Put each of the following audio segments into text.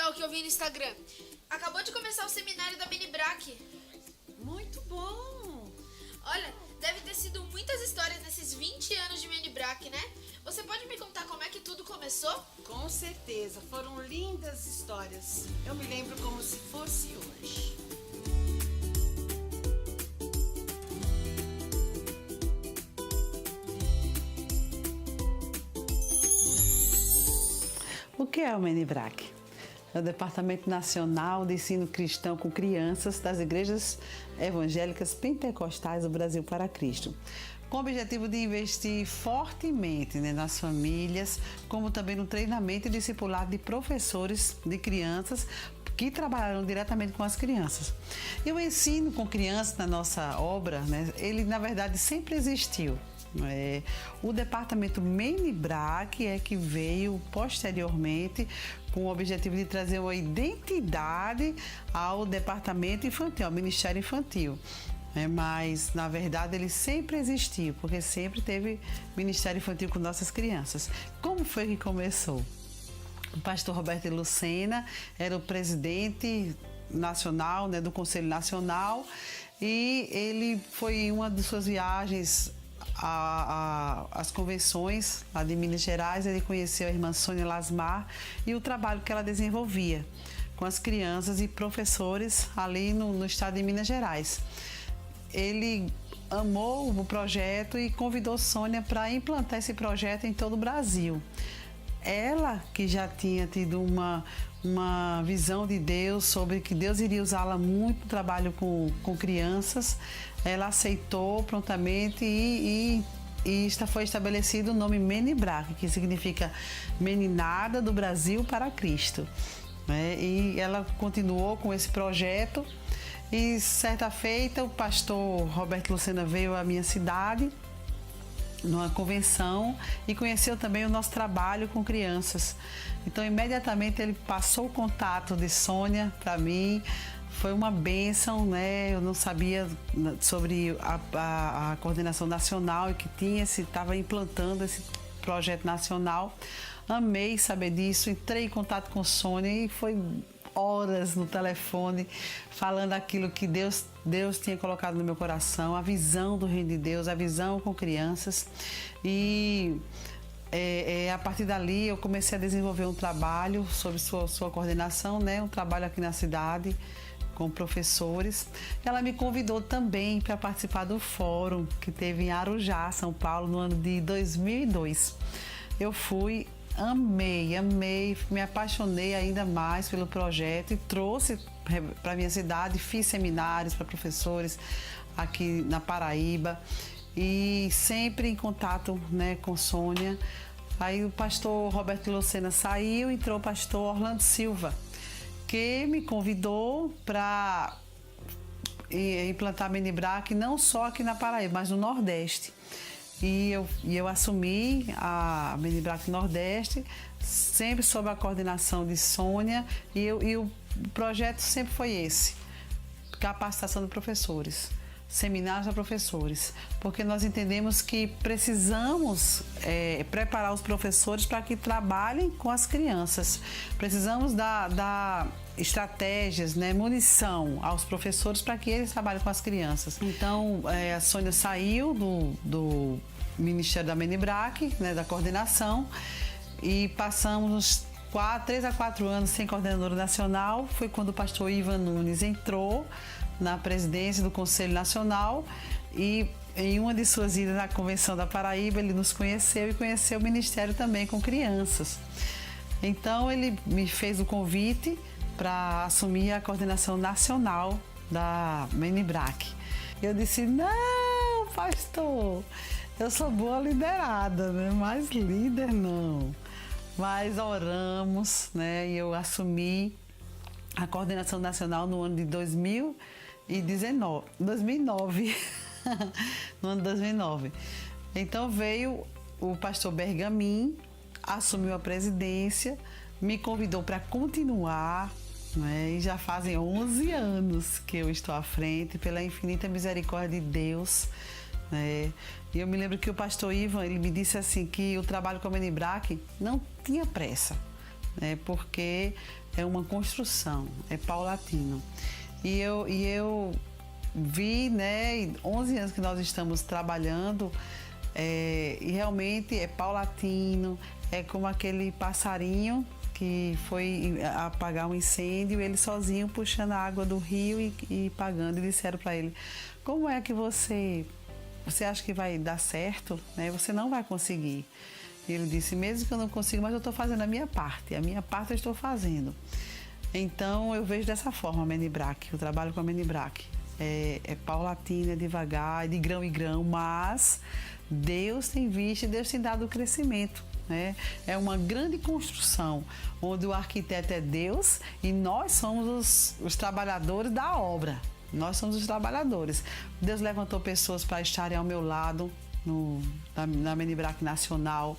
legal que eu vi no Instagram. Acabou de começar o seminário da Menibrac. Muito bom! Olha, deve ter sido muitas histórias nesses 20 anos de Menibrac, né? Você pode me contar como é que tudo começou? Com certeza, foram lindas histórias. Eu me lembro como se fosse hoje. O que é o Menibrac? É o Departamento Nacional de Ensino Cristão com Crianças das Igrejas Evangélicas Pentecostais do Brasil para Cristo, com o objetivo de investir fortemente nas famílias, como também no treinamento e discipulado de professores de crianças que trabalharam diretamente com as crianças. E o ensino com crianças na nossa obra, ele na verdade sempre existiu. O departamento Menibrac é que veio posteriormente com o objetivo de trazer uma identidade ao departamento infantil, ao Ministério Infantil. Mas, na verdade, ele sempre existiu, porque sempre teve Ministério Infantil com nossas crianças. Como foi que começou? O pastor Roberto Lucena era o presidente nacional, do Conselho Nacional, e ele foi em uma de suas viagens às convenções lá de Minas Gerais. Ele conheceu a irmã Sônia Lasmar e o trabalho que ela desenvolvia com as crianças e professores ali no estado de Minas Gerais. Ele amou o projeto e convidou Sônia para implantar esse projeto em todo o Brasil. Ela, que já tinha tido uma visão de Deus sobre que Deus iria usá-la muito no trabalho com crianças, ela aceitou prontamente e foi estabelecido o nome Menibrac, que significa Meninada do Brasil para Cristo. E ela continuou com esse projeto e, certa feita, o pastor Roberto Lucena veio à minha cidade numa convenção e conheceu também o nosso trabalho com crianças. Então, imediatamente ele passou o contato de Sônia para mim. Foi uma bênção, Eu não sabia sobre a coordenação nacional e que estava implantando esse projeto nacional. Amei saber disso, entrei em contato com Sônia e foi horas no telefone falando aquilo que Deus tinha colocado no meu coração, a visão do reino de Deus, a visão com crianças. E a partir dali eu comecei a desenvolver um trabalho sobre sua coordenação, um trabalho aqui na cidade com professores. Ela me convidou também para participar do fórum que teve em Arujá, São Paulo, no ano de 2002. Eu fui, amei, me apaixonei ainda mais pelo projeto e trouxe para a minha cidade, fiz seminários para professores aqui na Paraíba e sempre em contato com Sônia. Aí o pastor Roberto Lucena saiu, entrou o pastor Orlando Silva, que me convidou para implantar a Menibrac não só aqui na Paraíba, mas no Nordeste. E eu assumi a Menibrac Nordeste, sempre sob a coordenação de Sônia, e o projeto sempre foi esse: capacitação de professores, seminários a professores, porque nós entendemos que precisamos preparar os professores para que trabalhem com as crianças. Precisamos dar estratégias, munição aos professores para que eles trabalhem com as crianças. Então, a Sônia saiu do Ministério da Menibrac, da coordenação, e passamos uns 3 a 4 anos sem coordenadora nacional. Foi quando o pastor Ivan Nunes entrou na presidência do Conselho Nacional e em uma de suas idas na Convenção da Paraíba ele nos conheceu e conheceu o Ministério também com crianças. Então ele me fez o convite para assumir a coordenação nacional da Menibrac. Eu disse: não, pastor, eu sou boa liderada, mas líder não. Mas oramos, e eu assumi a coordenação nacional no ano de 2009. No ano de 2009. Então veio o pastor Bergamin, assumiu a presidência, me convidou para continuar, e já fazem 11 anos que eu estou à frente, pela infinita misericórdia de Deus. E eu me lembro que o pastor Ivan, ele me disse assim, que o trabalho com a Menibrac não tinha pressa. né? Porque é uma construção, é paulatino. E eu vi, né, 11 anos que nós estamos trabalhando, e realmente é paulatino, é como aquele passarinho que foi apagar um incêndio, ele sozinho puxando a água do rio e pagando. E disseram para ele: como é que você acha que vai dar certo, né? Você não vai conseguir. E ele disse: mesmo que eu não consiga, mas eu estou fazendo a minha parte eu estou fazendo. Então eu vejo dessa forma a Menibrac, o trabalho com a Menibrac. É paulatino, é devagar, é de grão em grão, mas Deus tem visto e Deus tem dado o crescimento. Né? É uma grande construção onde o arquiteto é Deus e nós somos os trabalhadores da obra. Nós somos os trabalhadores. Deus levantou pessoas para estarem ao meu lado na Menibrac Nacional,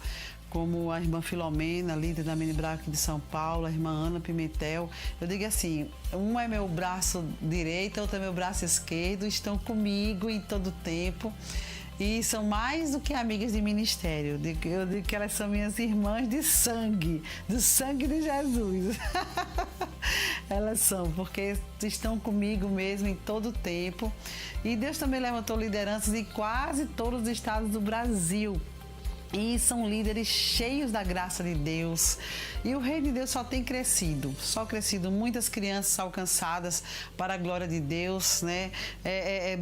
como a irmã Filomena, líder da Menibrac de São Paulo, a irmã Ana Pimentel. Eu digo assim, um é meu braço direito, outro é meu braço esquerdo, estão comigo em todo o tempo. E são mais do que amigas de ministério. Eu digo que elas são minhas irmãs de sangue, do sangue de Jesus. Elas são, porque estão comigo mesmo em todo o tempo. E Deus também levantou lideranças em quase todos os estados do Brasil. E são líderes cheios da graça de Deus. E o reino de Deus só tem crescido. Só crescido. Muitas crianças alcançadas para a glória de Deus, né?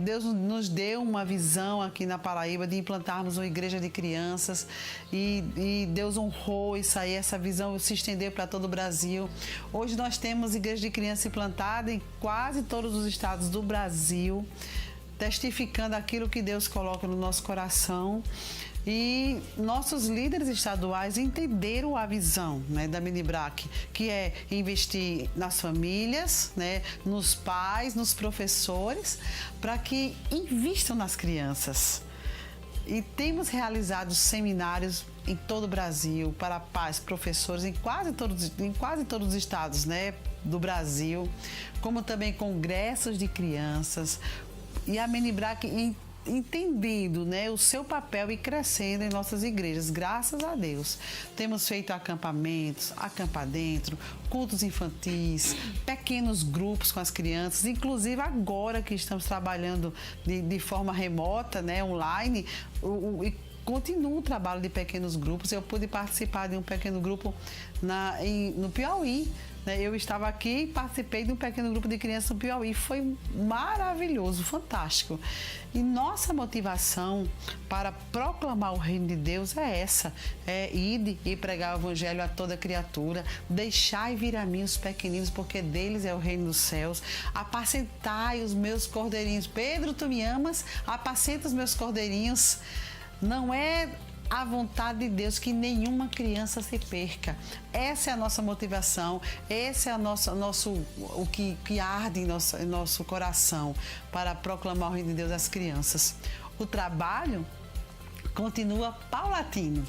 Deus nos deu uma visão aqui na Paraíba de implantarmos uma igreja de crianças. E Deus honrou isso aí. Essa visão se estendeu para todo o Brasil. Hoje nós temos igreja de criança implantada em quase todos os estados do Brasil, testificando aquilo que Deus coloca no nosso coração. E nossos líderes estaduais entenderam a visão, né, da Menibrac, que é investir nas famílias, né, nos pais, nos professores, para que invistam nas crianças. E temos realizado seminários em todo o Brasil para pais, professores, em quase todos os estados, né, do Brasil, como também congressos de crianças. E a Menibrac entendendo, né, o seu papel e crescendo em nossas igrejas, graças a Deus. Temos feito acampamentos, acampa dentro, cultos infantis, pequenos grupos com as crianças, inclusive agora que estamos trabalhando de forma remota, né, online, e continua o trabalho de pequenos grupos. Eu pude participar de um pequeno grupo no Piauí. Eu estava aqui e participei de um pequeno grupo de crianças no Piauí. Foi maravilhoso, fantástico. E nossa motivação para proclamar o reino de Deus é essa. É ir e pregar o evangelho a toda criatura. Deixai vir a mim os pequeninos, porque deles é o reino dos céus. Apacentai os meus cordeirinhos. Pedro, tu me amas? Apacenta os meus cordeirinhos. Não é a vontade de Deus que nenhuma criança se perca. Essa é a nossa motivação, esse é o que arde em nosso coração para proclamar o reino de Deus às crianças. O trabalho continua paulatino,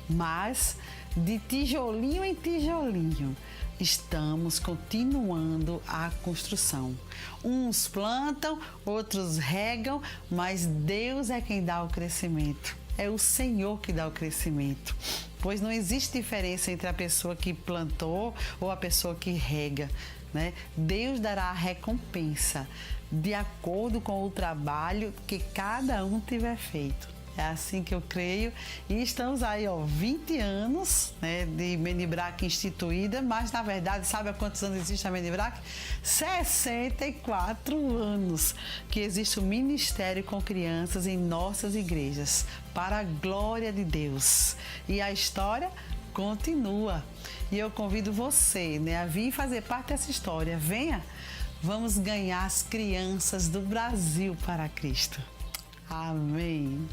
mas de tijolinho em tijolinho estamos continuando a construção. Uns plantam, outros regam, mas Deus é quem dá o crescimento. É o Senhor que dá o crescimento, pois não existe diferença entre a pessoa que plantou ou a pessoa que rega, né? Deus dará a recompensa de acordo com o trabalho que cada um tiver feito. É assim que eu creio. E estamos aí, 20 anos, né, de Menibrac instituída, mas na verdade, sabe há quantos anos existe a Menibrac? 64 anos que existe o ministério com crianças em nossas igrejas, para a glória de Deus. E a história continua. E eu convido você, né, a vir fazer parte dessa história. Venha, vamos ganhar as crianças do Brasil para Cristo. Amém.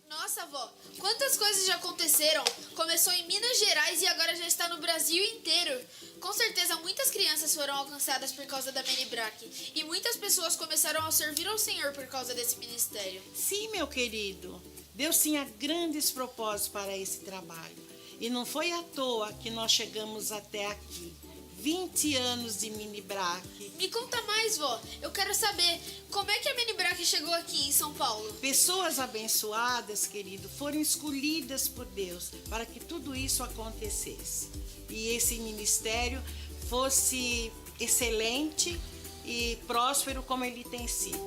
Nossa, avó, quantas coisas já aconteceram? Começou em Minas Gerais e agora já está no Brasil inteiro. Com certeza, muitas crianças foram alcançadas por causa da Menibrac. E muitas pessoas começaram a servir ao Senhor por causa desse ministério. Sim, meu querido. Deus tinha grandes propósitos para esse trabalho. E não foi à toa que nós chegamos até aqui. 20 anos de Minibrac. Me conta mais, vó. Eu quero saber como é que a Minibrac chegou aqui em São Paulo. Pessoas abençoadas, querido, foram escolhidas por Deus para que tudo isso acontecesse. E esse ministério fosse excelente e próspero como ele tem sido.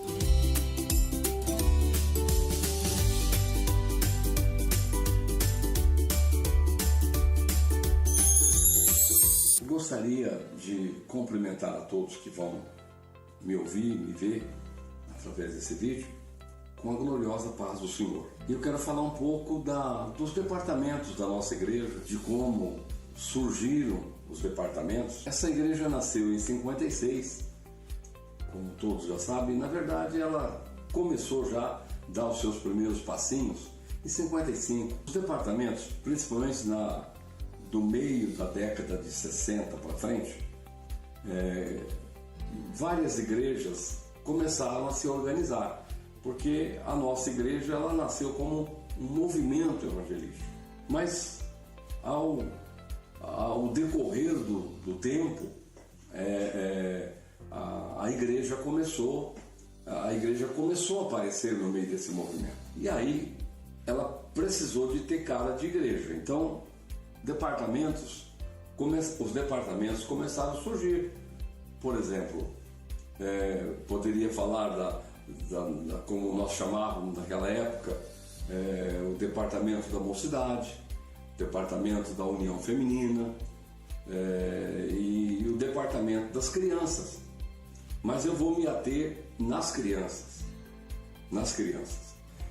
Gostaria de cumprimentar a todos que vão me ouvir, me ver através desse vídeo, com a gloriosa paz do Senhor. E eu quero falar um pouco dos departamentos da nossa igreja, de como surgiram os departamentos. Essa igreja nasceu em 56, como todos já sabem. Na verdade, ela começou já a dar os seus primeiros passinhos em 55. Os departamentos, principalmente do meio da década de 60 para frente, várias igrejas começaram a se organizar, porque a nossa igreja ela nasceu como um movimento evangelístico. Mas ao decorrer do tempo, a igreja começou a aparecer no meio desse movimento. E aí ela precisou de ter cara de igreja. Então os departamentos começaram a surgir. Por exemplo, poderia falar como nós chamávamos naquela época, o departamento da mocidade, o departamento da união feminina e o departamento das crianças. Mas eu vou me ater nas crianças.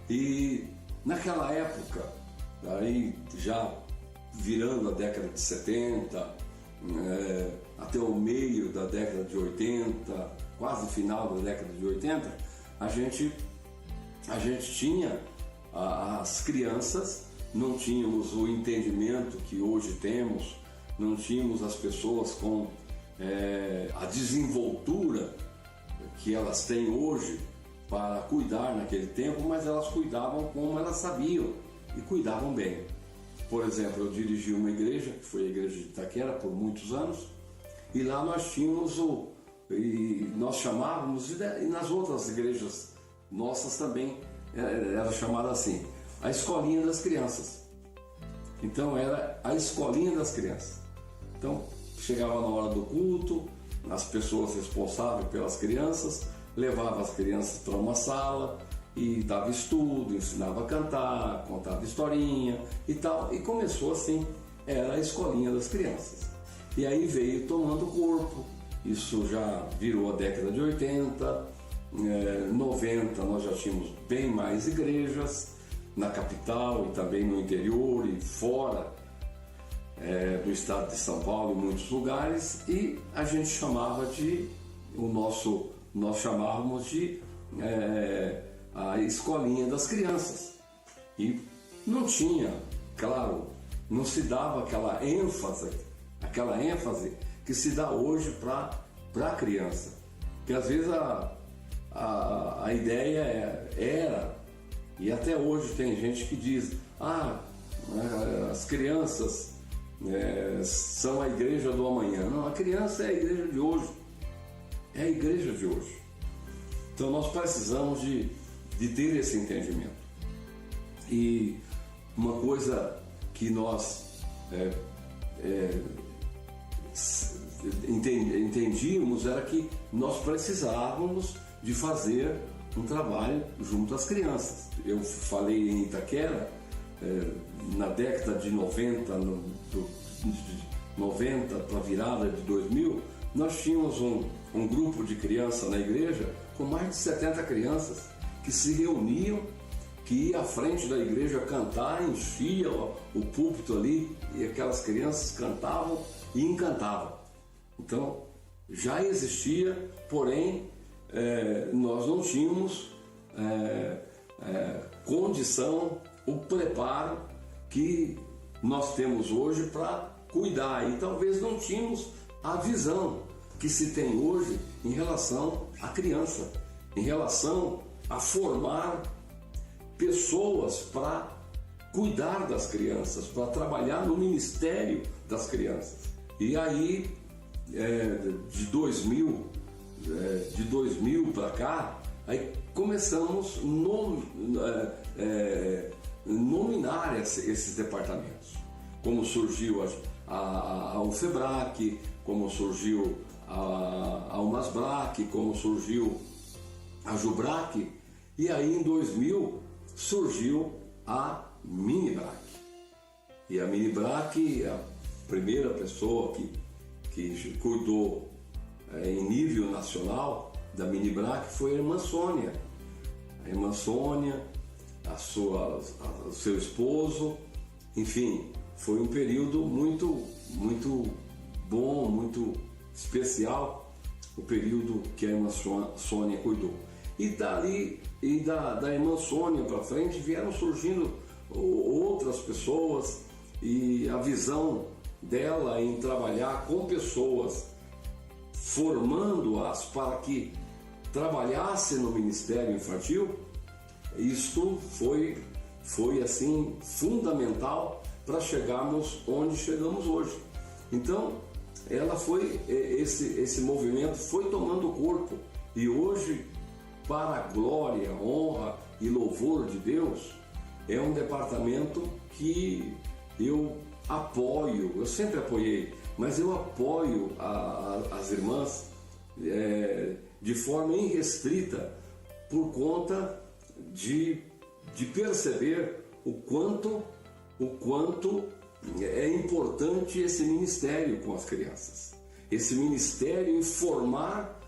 E naquela época, aí já virando a década de 70, até o meio da década de 80, quase final da década de 80, a gente tinha as crianças, não tínhamos o entendimento que hoje temos, não tínhamos as pessoas com a desenvoltura que elas têm hoje para cuidar naquele tempo, mas elas cuidavam como elas sabiam e cuidavam bem. Por exemplo, eu dirigi uma igreja, que foi a igreja de Itaquera por muitos anos, e lá nós tínhamos nós chamávamos, e nas outras igrejas nossas também era chamada assim, a escolinha das crianças. Então era a escolinha das crianças. Então chegava na hora do culto, as pessoas responsáveis pelas crianças levavam as crianças para uma sala e dava estudo, ensinava a cantar, contava historinha e tal, e começou assim, era a escolinha das crianças. E aí veio tomando corpo, isso já virou a década de 80, 90 nós já tínhamos bem mais igrejas, na capital e também no interior e fora do estado de São Paulo, em muitos lugares, e a gente chamava nós chamávamos de a escolinha das crianças. E não tinha, claro, não se dava aquela ênfase que se dá hoje para a criança. Porque às vezes a ideia era, e até hoje tem gente que diz, as crianças são a igreja do amanhã. Não, a criança é a igreja de hoje. É a igreja de hoje. Então nós precisamos de ter esse entendimento. E uma coisa que nós entendíamos era que nós precisávamos de fazer um trabalho junto às crianças. Eu falei em Itaquera, na década de 90, 90 para a virada de 2000, nós tínhamos um grupo de crianças na igreja com mais de 70 crianças que se reuniam, que ia à frente da igreja cantar, enchia o púlpito ali e aquelas crianças cantavam e encantavam. Então já existia, porém nós não tínhamos condição, o preparo que nós temos hoje para cuidar, e talvez não tínhamos a visão que se tem hoje em relação à criança, em relação a formar pessoas para cuidar das crianças, para trabalhar no ministério das crianças. E aí de 2000 para cá, aí começamos nominar esses departamentos. Como surgiu a UFEBRAC, como surgiu a UMASBRAC, como surgiu a JUBRAC, e aí em 2000 surgiu a MiniBrac. E a MiniBrac, a primeira pessoa que cuidou em nível nacional da MiniBrac foi a irmã Sônia. A irmã Sônia, o seu esposo, enfim, foi um período muito bom, muito especial, o período que a irmã Sônia cuidou. E da irmã Sônia para frente vieram surgindo outras pessoas, e a visão dela em trabalhar com pessoas, formando-as para que trabalhassem no Ministério Infantil, isto foi assim fundamental para chegarmos onde chegamos hoje. Então, esse movimento foi tomando corpo, e hoje, para a glória, honra e louvor de Deus, é um departamento que eu apoio, eu sempre apoiei, mas eu apoio as irmãs de forma irrestrita, por conta de perceber o quanto é importante esse ministério com as crianças. Esse ministério em formar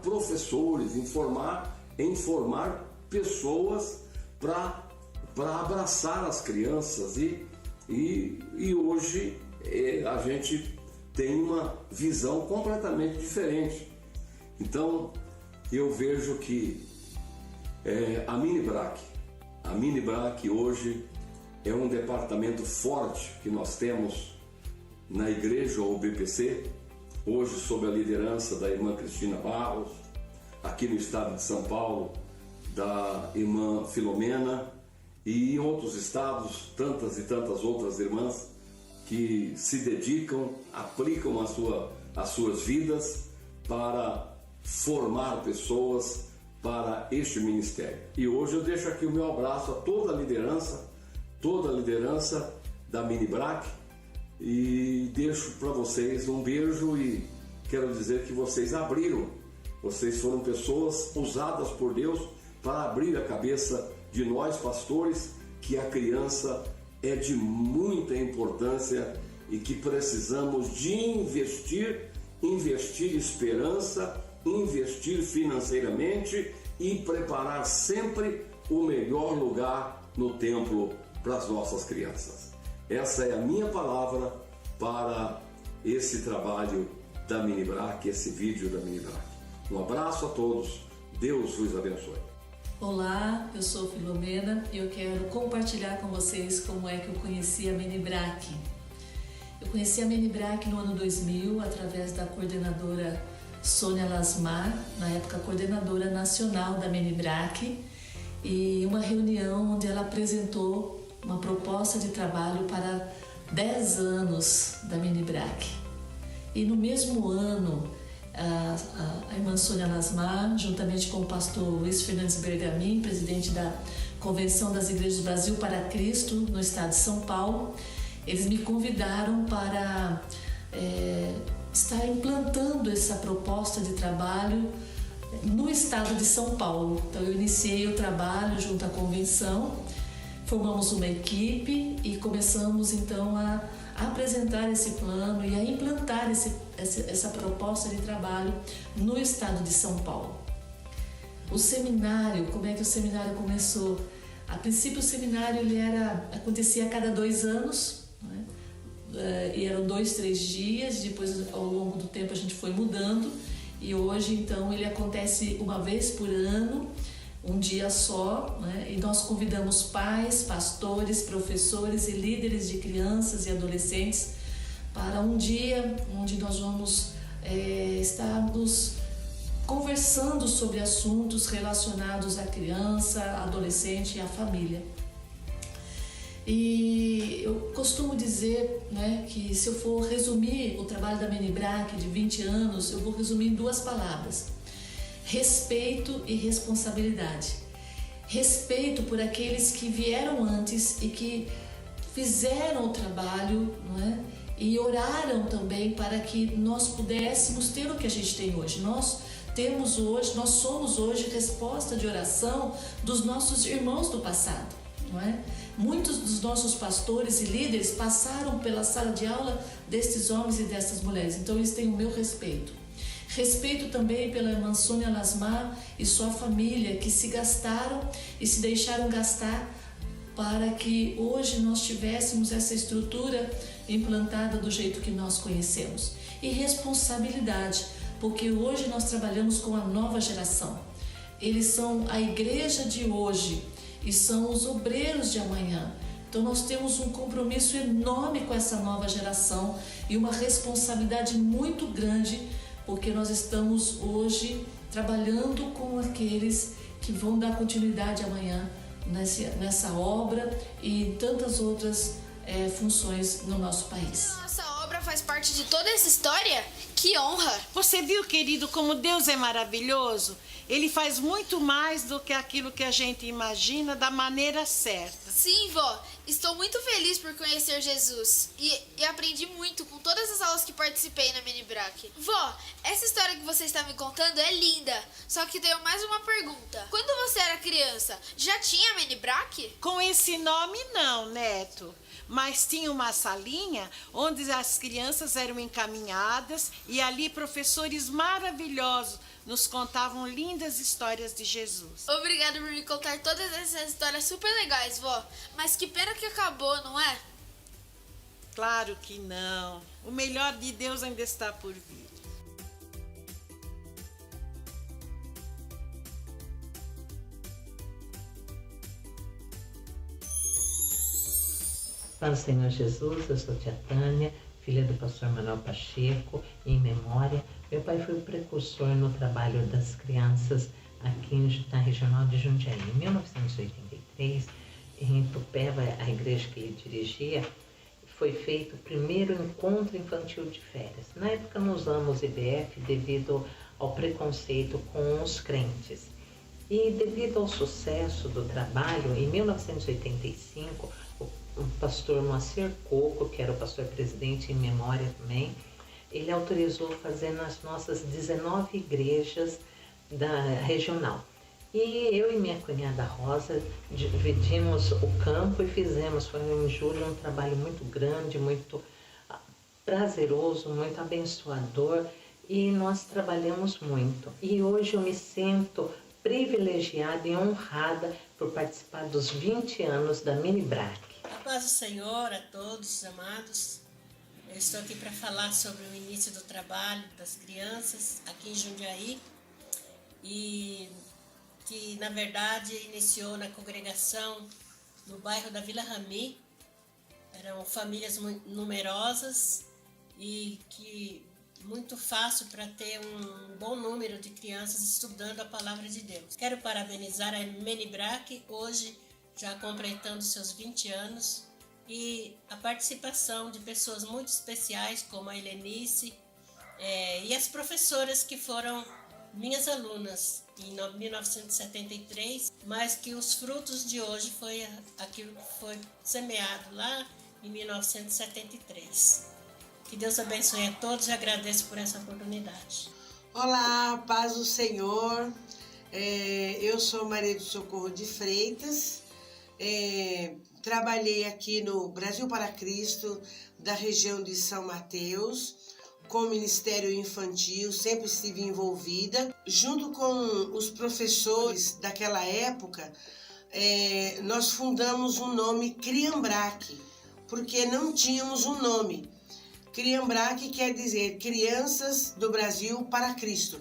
professores, em formar pessoas para abraçar as crianças, e hoje a gente tem uma visão completamente diferente. Então eu vejo que a MiniBrac hoje é um departamento forte que nós temos na Igreja UBPC, hoje sob a liderança da irmã Cristina Barros, aqui no estado de São Paulo, da irmã Filomena, e em outros estados, tantas e tantas outras irmãs que se dedicam, aplicam as suas vidas para formar pessoas para este ministério. E hoje eu deixo aqui o meu abraço a toda a liderança da MiniBrac, e deixo para vocês um beijo, e quero dizer que vocês foram pessoas usadas por Deus para abrir a cabeça de nós pastores, que a criança é de muita importância e que precisamos de investir esperança, investir financeiramente e preparar sempre o melhor lugar no templo para as nossas crianças. Essa é a minha palavra para esse trabalho da MiniBrac, esse vídeo da MiniBrac. Um abraço a todos, Deus vos abençoe. Olá, eu sou Filomena e eu quero compartilhar com vocês como é que eu conheci a MiniBrac. Eu conheci a MiniBrac no ano 2000 através da coordenadora Sônia Lasmar, na época coordenadora nacional da MiniBrac, e uma reunião onde ela apresentou uma proposta de trabalho para 10 anos da MiniBrac. E no mesmo ano, a irmã Sônia Lasmar, juntamente com o pastor Luiz Fernandes Bergamin, presidente da Convenção das Igrejas do Brasil para Cristo, no estado de São Paulo, eles me convidaram para estar implantando essa proposta de trabalho no estado de São Paulo. Então eu iniciei o trabalho junto à convenção, formamos uma equipe e começamos então a apresentar esse plano e a implantar essa proposta de trabalho no estado de São Paulo. O seminário, como é que o seminário começou? A princípio o seminário acontecia a cada 2 anos, né? E eram 2, 3 dias, depois ao longo do tempo a gente foi mudando, e hoje então ele acontece uma vez por ano, um dia só, né? E nós convidamos pais, pastores, professores e líderes de crianças e adolescentes para um dia onde nós vamos estarmos conversando sobre assuntos relacionados à criança, adolescente e à família. E eu costumo dizer, né, que se eu for resumir o trabalho da Menibrac de 20 anos, eu vou resumir em 2 palavras: respeito e responsabilidade. Respeito por aqueles que vieram antes e que fizeram o trabalho, não é? E oraram também para que nós pudéssemos ter o que a gente tem hoje. Nós somos hoje resposta de oração dos nossos irmãos do passado, não é? Muitos dos nossos pastores e líderes passaram pela sala de aula destes homens e dessas mulheres, então eles têm o meu respeito. Respeito também pela irmã Sônia Lasmar e sua família, que se gastaram e se deixaram gastar para que hoje nós tivéssemos essa estrutura implantada do jeito que nós conhecemos. E responsabilidade, porque hoje nós trabalhamos com a nova geração. Eles são a igreja de hoje e são os obreiros de amanhã. Então nós temos um compromisso enorme com essa nova geração e uma responsabilidade muito grande, porque nós estamos hoje trabalhando com aqueles que vão dar continuidade amanhã nessa obra e em tantas outras funções no nosso país. Nossa obra faz parte de toda essa história? Que honra! Você viu, querido, como Deus é maravilhoso? Ele faz muito mais do que aquilo que a gente imagina da maneira certa. Sim, vó. Estou muito feliz por conhecer Jesus e aprendi muito com todas as aulas que participei na Menibrac. Vó, essa história que você está me contando é linda, só que tenho mais uma pergunta. Quando você era criança, já tinha Menibrac? Com esse nome não, Neto. Mas tinha uma salinha onde as crianças eram encaminhadas e ali professores maravilhosos nos contavam lindas histórias de Jesus. Obrigada por me contar todas essas histórias super legais, vó. Mas que pena que acabou, não é? Claro que não. O melhor de Deus ainda está por vir. Paz do Senhor Jesus, eu sou tia Tânia, filha do pastor Manuel Pacheco, em memória. Meu pai foi o precursor no trabalho das crianças aqui na regional de Jundiaí. Em 1983, em Itupeva, a igreja que ele dirigia, foi feito o primeiro encontro infantil de férias. Na época não usamos IBF devido ao preconceito com os crentes. E devido ao sucesso do trabalho, em 1985, o pastor Moacir Coco, que era o pastor presidente em memória também, ele autorizou fazer nas nossas 19 igrejas da regional. E eu e minha cunhada Rosa dividimos o campo e fizemos, foi em julho, um trabalho muito grande, muito prazeroso, muito abençoador, e nós trabalhamos muito. E hoje eu me sinto privilegiada e honrada por participar dos 20 anos da Menibrac. A paz do Senhor a todos, amados. Eu estou aqui para falar sobre o início do trabalho das crianças aqui em Jundiaí e que, na verdade, iniciou na congregação no bairro da Vila Rami. Eram famílias numerosas e que muito fácil para ter um bom número de crianças estudando a palavra de Deus. Quero parabenizar a Menibrac, hoje já completando seus 20 anos, e a participação de pessoas muito especiais como a Helenice e as professoras que foram minhas alunas em 1973, mas que os frutos de hoje foi aquilo que foi semeado lá em 1973. Que Deus abençoe a todos e agradeço por essa oportunidade. Olá, paz do Senhor. Eu sou Maria do Socorro de Freitas. Trabalhei aqui no Brasil para Cristo, da região de São Mateus, com o Ministério Infantil, sempre estive envolvida. Junto com os professores daquela época, nós fundamos o nome Criambrac, porque não tínhamos um nome. Criambrac quer dizer Crianças do Brasil para Cristo.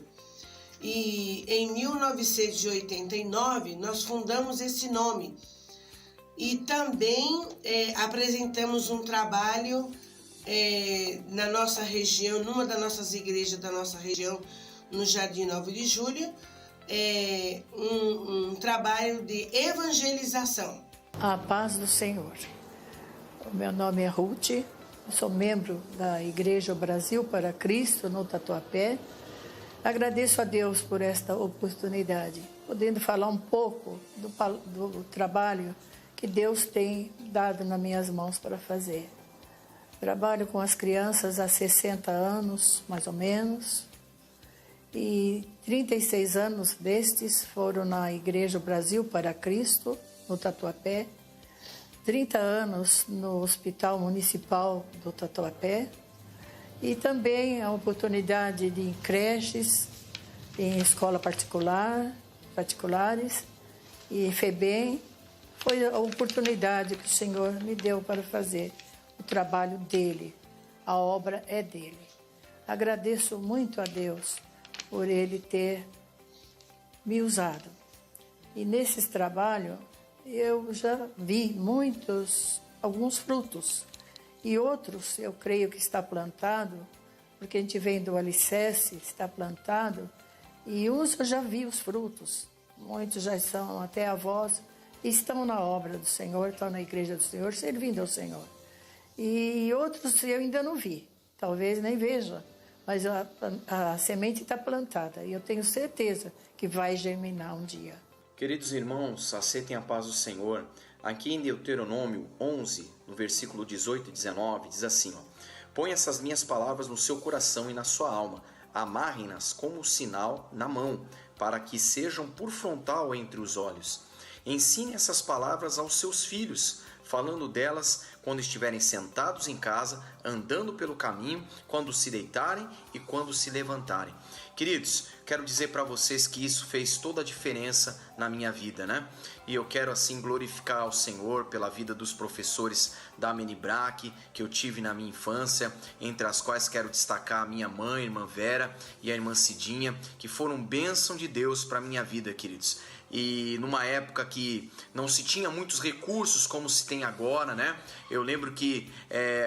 E em 1989 nós fundamos esse nome. E também apresentamos um trabalho na nossa região, numa das nossas igrejas da nossa região, no Jardim 9 de Julho, um trabalho de evangelização. A paz do Senhor. Meu nome é Ruth, sou membro da Igreja Brasil para Cristo, no Tatuapé. Agradeço a Deus por esta oportunidade, podendo falar um pouco do trabalho que Deus tem dado nas minhas mãos para fazer. Trabalho com as crianças há 60 anos, mais ou menos, e 36 anos destes foram na Igreja Brasil para Cristo, no Tatuapé, 30 anos no Hospital Municipal do Tatuapé, e também a oportunidade de em creches, em escola particulares e FEBEM. Foi a oportunidade que o Senhor me deu para fazer o trabalho dele. A obra é dele. Agradeço muito a Deus por ele ter me usado. E nesse trabalho eu já vi alguns frutos. E outros, eu creio que está plantado, porque a gente vem do alicerce, está plantado, e uns eu já vi os frutos. Muitos já são até avós, e estão na obra do Senhor, estão na igreja do Senhor, servindo ao Senhor. E outros eu ainda não vi, talvez nem veja, mas a semente está plantada, e eu tenho certeza que vai germinar um dia. Queridos irmãos, aceitem a paz do Senhor. Aqui em Deuteronômio 11, no versículo 18 e 19, diz assim, põe essas minhas palavras no seu coração e na sua alma, amarrem-nas como sinal na mão, para que sejam por frontal entre os olhos. Ensine essas palavras aos seus filhos, falando delas quando estiverem sentados em casa, andando pelo caminho, quando se deitarem e quando se levantarem. Queridos, quero dizer para vocês que isso fez toda a diferença na minha vida, né? E eu quero assim glorificar ao Senhor pela vida dos professores da Menibrac que eu tive na minha infância, entre as quais quero destacar a minha mãe, a irmã Vera e a irmã Cidinha, que foram bênção de Deus para a minha vida, queridos. E numa época que não se tinha muitos recursos como se tem agora, né? Eu lembro que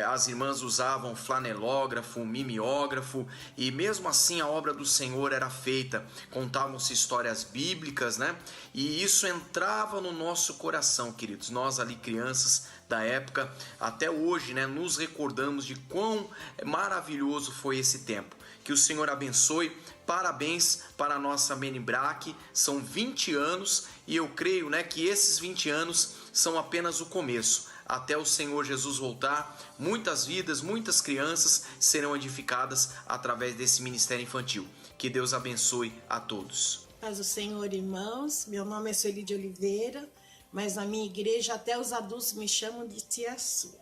as irmãs usavam flanelógrafo, mimeógrafo, e mesmo assim a obra do Senhor era feita. Contavam-se histórias bíblicas, né? E isso entrava no nosso coração, queridos. Nós ali, crianças da época, até hoje, né? Nos recordamos de quão maravilhoso foi esse tempo. Que o Senhor abençoe. Parabéns para a nossa Menibrac, são 20 anos e eu creio, né, que esses 20 anos são apenas o começo. Até o Senhor Jesus voltar, muitas vidas, muitas crianças serão edificadas através desse ministério infantil. Que Deus abençoe a todos. Paz do Senhor, irmãos. Meu nome é Sueli de Oliveira, mas na minha igreja até os adultos me chamam de Tia Su.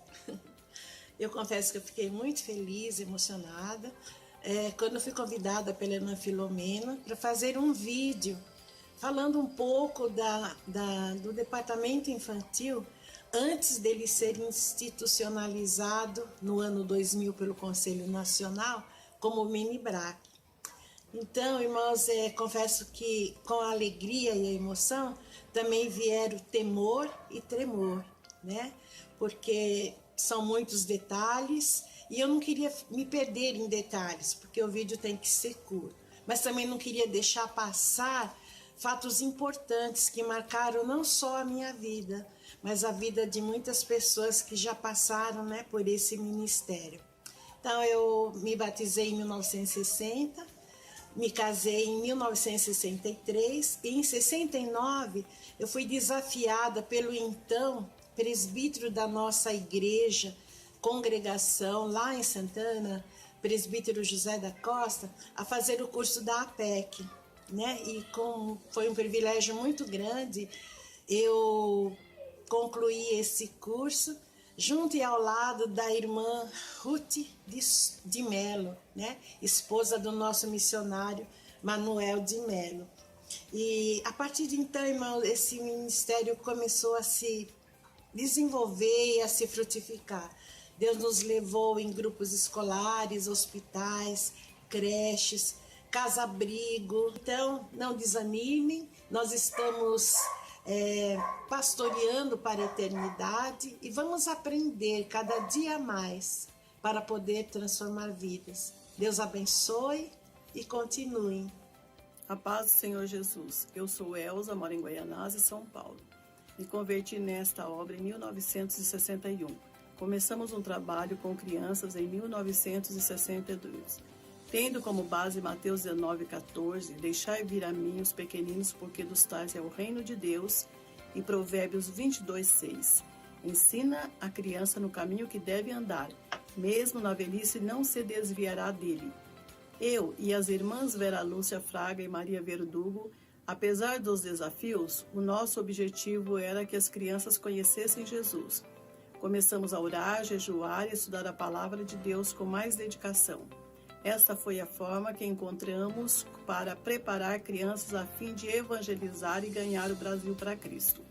Eu confesso que eu fiquei muito feliz, emocionada, quando eu fui convidada pela irmã Filomena para fazer um vídeo falando um pouco do departamento infantil antes dele ser institucionalizado no ano 2000 pelo Conselho Nacional como Menibrac. Então, irmãos, confesso que com a alegria e a emoção também vieram temor e tremor, né? Porque são muitos detalhes e eu não queria me perder em detalhes, porque o vídeo tem que ser curto. Mas também não queria deixar passar fatos importantes que marcaram não só a minha vida, mas a vida de muitas pessoas que já passaram, né, por esse ministério. Então, eu me batizei em 1960, me casei em 1963 e em 69 eu fui desafiada pelo então presbítero da nossa igreja, congregação lá em Santana, presbítero José da Costa, a fazer o curso da APEC, né? E foi um privilégio muito grande eu concluí esse curso junto e ao lado da irmã Ruth de Melo, né? Esposa do nosso missionário Manuel de Melo. E a partir de então, irmão, esse ministério começou a se desenvolver e a se frutificar. Deus nos levou em grupos escolares, hospitais, creches, casa-abrigo. Então, não desanimem, nós estamos pastoreando para a eternidade e vamos aprender cada dia mais para poder transformar vidas. Deus abençoe e continuem. A paz do Senhor Jesus. Eu sou Elza, moro em Guaianazes, São Paulo. Me converti nesta obra em 1961, Começamos um trabalho com crianças em 1962, tendo como base Mateus 19,14, deixai vir a mim os pequeninos, porque dos tais é o reino de Deus, e Provérbios 22,6. Ensina a criança no caminho que deve andar, mesmo na velhice não se desviará dele. Eu e as irmãs Vera Lúcia Fraga e Maria Verdugo, apesar dos desafios, o nosso objetivo era que as crianças conhecessem Jesus. Começamos a orar, jejuar e estudar a palavra de Deus com mais dedicação. Esta foi a forma que encontramos para preparar crianças a fim de evangelizar e ganhar o Brasil para Cristo.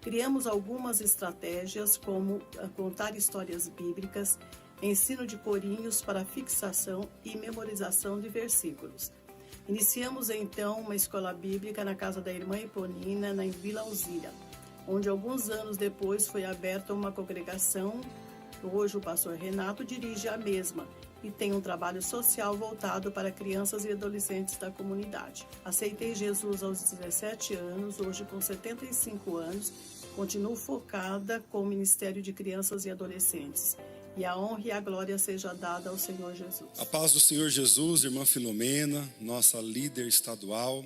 Criamos algumas estratégias, como contar histórias bíblicas, ensino de corinhos para fixação e memorização de versículos. Iniciamos então uma escola bíblica na casa da irmã Eponina, na Vila Alzira, onde alguns anos depois foi aberta uma congregação. Hoje o pastor Renato dirige a mesma e tem um trabalho social voltado para crianças e adolescentes da comunidade. Aceitei Jesus aos 17 anos, hoje com 75 anos, continuo focada com o Ministério de Crianças e Adolescentes. E a honra e a glória seja dada ao Senhor Jesus. A paz do Senhor Jesus, irmã Filomena, nossa líder estadual,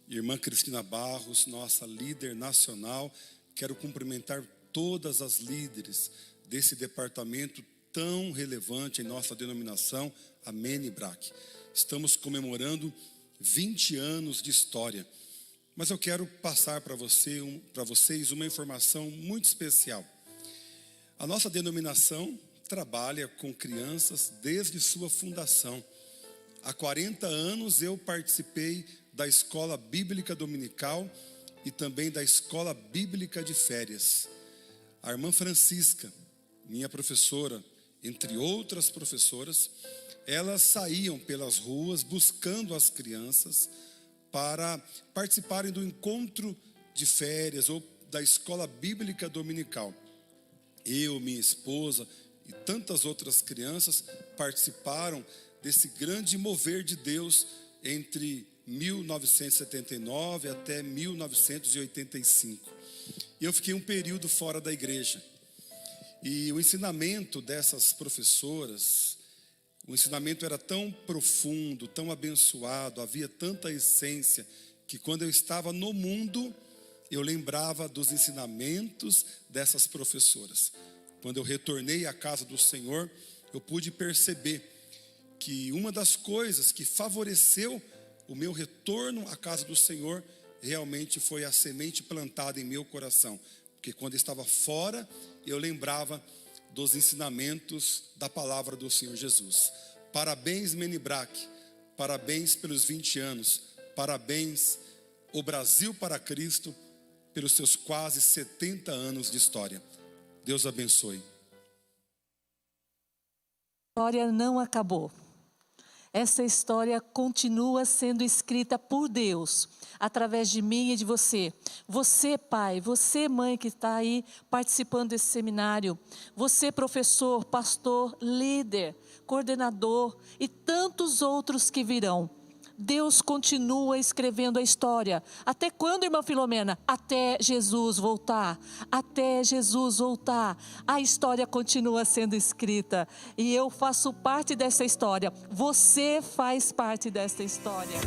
irmã Cristina Barros, nossa líder nacional. Quero cumprimentar todas as líderes desse departamento tão relevante em nossa denominação, a MENIBRAC. Estamos comemorando 20 anos de história. Mas eu quero passar para vocês uma informação muito especial. A nossa denominação trabalha com crianças desde sua fundação. Há 40 anos eu participei da Escola Bíblica Dominical e também da Escola Bíblica de Férias. A irmã Francisca, minha professora, entre outras professoras, elas saíam pelas ruas buscando as crianças para participarem do encontro de férias ou da Escola Bíblica Dominical. Eu, minha esposa e tantas outras crianças participaram desse grande mover de Deus entre 1979 até 1985. E eu fiquei um período fora da igreja. E o ensinamento dessas professoras, o ensinamento era tão profundo, tão abençoado, havia tanta essência, que quando eu estava no mundo, eu lembrava dos ensinamentos dessas professoras. Quando eu retornei à casa do Senhor, eu pude perceber que uma das coisas que favoreceu o meu retorno à casa do Senhor realmente foi a semente plantada em meu coração. Porque quando eu estava fora, eu lembrava dos ensinamentos da palavra do Senhor Jesus. Parabéns, MENIBRAC, parabéns pelos 20 anos, parabéns, o Brasil para Cristo, pelos seus quase 70 anos de história. Deus abençoe. A história não acabou. Essa história continua sendo escrita por Deus, através de mim e de você. Você, pai, você, mãe, que está aí participando desse seminário. Você, professor, pastor, líder, coordenador e tantos outros que virão. Deus continua escrevendo a história. Até quando, irmã Filomena? Até Jesus voltar. Até Jesus voltar. A história continua sendo escrita. E eu faço parte dessa história. Você faz parte dessa história.